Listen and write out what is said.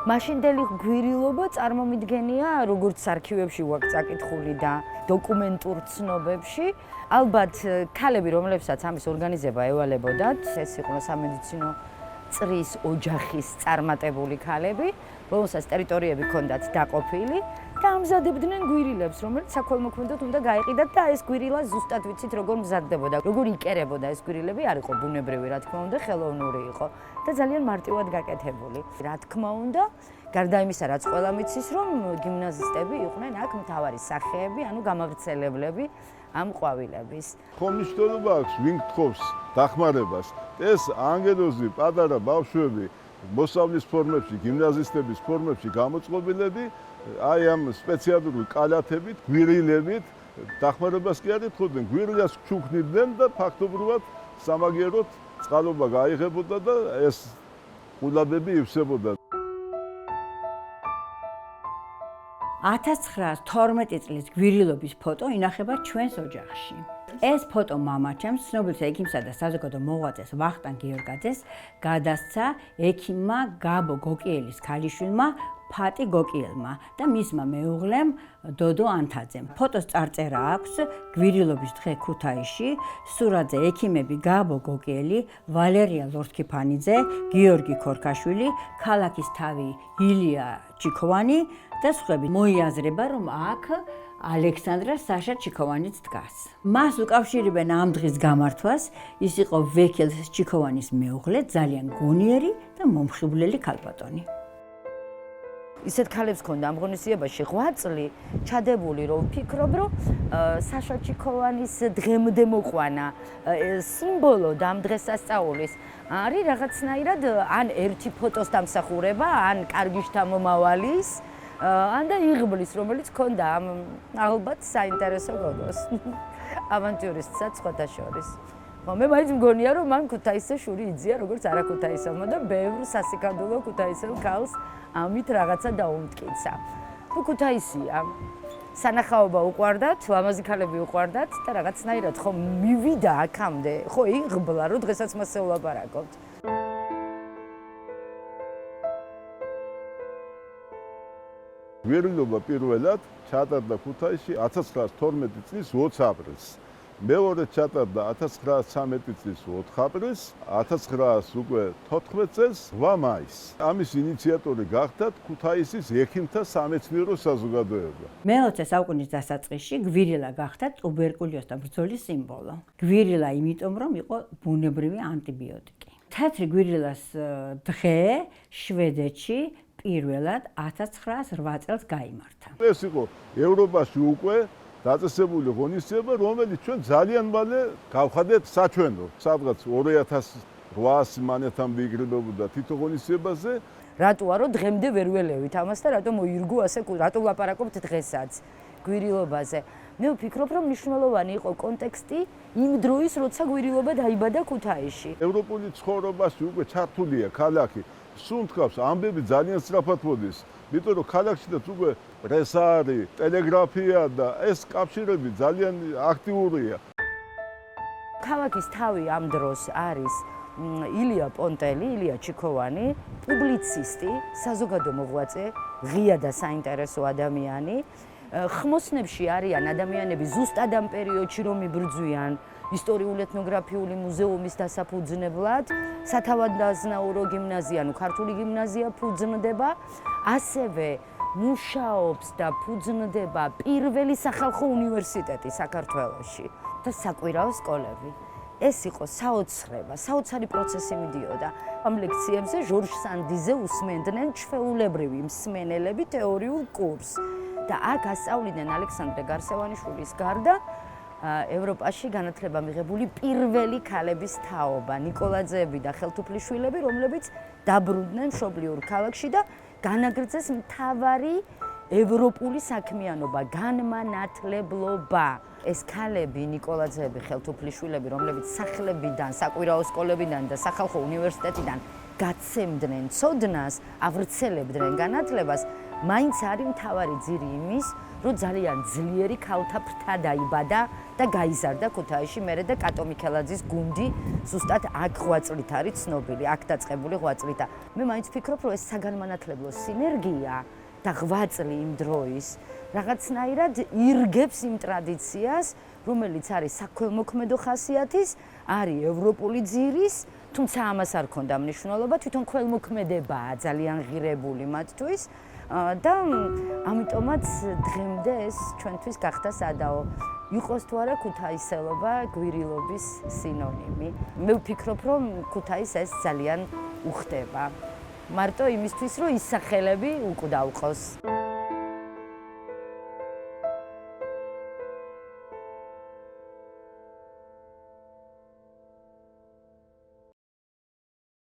მაშინდელი გვირილობა წარმომიდგენია, როგორც არქივებში ვაქვს წაკითხული და დოკუმენტურ ცნობებში. ალბათ ქალები, რომლებსაც ამის ორგანიზება ევალებოდათ, ეს იყო სამედიცინო წრის ოჯახის წარმატებული ქალები, რომელსაც ტერიტორიები ჰქონდათ დაყოფილი და ამზადებდნენ გვირილებს, რომელიც საქველმოქმედოდ უნდა გაეყიდათ და ეს გვირილა ზუსტად ვიცით როგორ მზადდებოდა, როგორ იკერებოდა ეს გვირილები, არ იყო ბუნებრივი, რა თქმა უნდა, ხელოვნური იყო და ძალიან მარტივად გაკეთებული. რა თქმა უნდა, გარდა იმისა, რაც ყველამ იცის, რომ გიმნაზისტები იყვნენ აქ მთავარი სახეები, ანუ გამავრცელებლები ამ ყვავილების. ხომ მნიშვნელობა აქვს ვინ გთხოვს დახმარებას. ეს ანგელოზი პატარა ბავშვები მოსავლის ფორმებში, გიმნაზისტების ფორმებში გამოწყობილები, აი ამ სპეციალური კალათებით, გვირილებით დახმარებას კი არ ეთხოვდნენ, გვირილას ჩუქნიდნენ და ფაქტობრივად სამაგიეროდ წყალობა გაიღებოდა და ეს ყულაბები ივსებოდა. 1912 წლის გვირილობის ფოტო ინახება ჩვენს ოჯახში. ეს ფოტო მამაჩემს, ცნობილ ექიმსა და საზოგადო მოღვაწეს ვახტანგ გიორგაძეს გადასცა ექიმმა გაბო გოკიელის ქალიშვილმა ფატი გოკიელმა და მისმა მეუღლემ დოდო ანთაძემ. ფოტოს წარწერა აქვს გვირილობის დღე ქუთაისში, სურათზე ექიმები გაბო გოკიელი, ვალერია ლორთქიფანიძე, გიორგი ქორქაშვილი, ქალაქის თავი ილია ჩიქოვანი და სხვები. მოიაზრება, რომ აქ ალექსანდრა საშა ჩიქოვანიც დგას. მას უკავშირებენ ამ დღის გამართვას, ის იყო ვექილ ჩიქოვანის მეუღლე, ძალიან გონიერი და მომხიბვლელი ქალბატონი. ისეთ ქალებს ჰქონდა ამ ღონისძიებაში 8 წლი ჩადებული, რომ ვფიქრობ, რომ საშა ჩიქოვანის დღემდე მოყვანა სიმბოლო და ამ დღესასწაულის არის რაღაცნაირად ან ერთი ფოტოს დამსახურება, ან კარგი შთამომავალის, ან და იღბლის, რომელიც ჰქონდა ამ ალბათ საინტერესო გოგოს. ავანტიურისტსაც სხვათა შორის. მე მაინც მგონია, რომ მან ქუთაისზე შური იძია, როგორც არა ქუთაისელმა და ბევრ სასიკანდულო ქუთაისელ ქალს ამით რაღაცა დაუმტკიცა. თუ ქუთაისია, სანახაობა უყვარდათ, ლამაზი ქალები უყვარდათ და რაღაცნაირად ხო მივიდა აქამდე, ხო იღბლა, რომ დღესაც მასზე ვლაპარაკობთ. გვირილობა პირველად ჩატარდა ქუთაისში 1912 წლის 20 აპრილს. მეორე ჩატარდა 1913 წლის 4 აპრილს, 1914 წელს 8 მაისს. ამის ინიციატორი გახდათ ქუთაისის ექიმთა სამეცნიერო საზოგადოება. მე-20 საუკუნის დასაწყისში გვირილა გახდა ტუბერკულოზთან ბრძოლის სიმბოლო. გვირილა იმიტომ, რომ იყო ბუნებრივი ანტიბიოტიკი. თეთრი გვირილას დღე შვედეთში პირველად 1908 წელს გაიმართა. ეს იყო ევროპაში უკვე დაწესებული ღონისძიება, რომელიც ჩვენ ძალიან მალე გავხადეთ საჩვენო. სადღაც 2800 მანეთამდე იგრებოდა თითო ღონისძიებაზე. რატოა რომ დღემდე ვერ ველევით ამას და რატომ მოირგო ასე, რატომ ლაპარაკობთ დღესაც გვირილობაზე. მე ვფიქრობ, რომ მნიშვნელოვანი იყო კონტექსტი იმ დროის, როცა გვირილობა დაიბადა ქუთაისში. ევროპული ცხოვრებაში უკვე ჩართულია ქალაქი. სუნთქავს, ამბები ძალიან სწრაფად მოდის. იმიტომ რომ ქალაქშიც უკვე პრესა არის, ტელეგრაფია და ეს კავშირები ძალიან აქტიურია. ქალაქის თავი ამ დროს არის ილია პონტელი, ილია ჩიქოვანი, პუბლიცისტი, საზოგადო მოღვაწე, ღია და საინტერესო ადამიანი. ხმოსნებში არიან ადამიანები ზუსტად ამ პერიოდში რომ იბრძვიან ისტორიულ-ეთნოგრაფიული მუზეუმის დასაფუძნებლად, სათავადაზნაურო გიმნაზია, ანუ ქართული გიმნაზია ფუძნდება, ასევე მუშაობს და ფუძნდება პირველი სახალხო უნივერსიტეტი საქართველოში და საკვირაო სკოლები. ეს იყო საოცრება, საოცარი პროცესი მიდიოდა. ამ ლექციებზე ჟორჟ სანდიზე უსმენდნენ ჩვეულებრივი მსმენელები თეორიულ კურსს და აქ ასწავლიდნენ ალექსანდრე გარსევანიშვილის გარდა ევროპაში განათლება მიღებული პირველი ქალების თაობა, ნიკოლაძეები და ხელთუფლიშვილები, რომლებიც დაბრუნდნენ მშობლიურ ქალაქში და განაგრძეს მთავარი ევროპული საქმიანობა, განმანათლებლობა. ეს ქალები, ნიკოლაძეები, ხელთუფლიშვილები, რომლებიც სახლებიდან, საკვირაო სკოლებიდან და სახალხო უნივერსიტეტიდან გაცემდნენ ცოდნას, ავრცელებდნენ განათლებას, მაინც არის მთავარი ძირი იმის, რომ ძალიან ძლიერი ქალთა ფრთა დაიბადა და გაიზარდა ქუთაისში, მერე და კატო მიქელაძის გუნდი ზუსტად აქ ღვაწლით არის ცნობილი, აქ დაწყებული ღვაწლითაა. მე მაინც ვფიქრობ, რომ ეს საგანმანათლებლო სინერგია და ღვაწლი იმ დროის რაღაცნაირად ირგებს იმ ტრადიციას, რომელიც არის საქველმოქმედო ხასიათის, არის ევროპული ძირის, თუმცა ამას არ ქონდა მნიშვნელობა, თვითონ ქველმოქმედებაა ძალიან ღირებული მათთვის და ამიტომაც დღემდე ეს ჩვენთვის გახდა სადაო. იყოს თუ არა ქუთაისელობა გვირილობის სინონიმი. მე ვფიქრობ, რომ ქუთაისს ეს ძალიან უხდება. მარტო იმისთვის, რომ ის სახელები უკვდავყოს.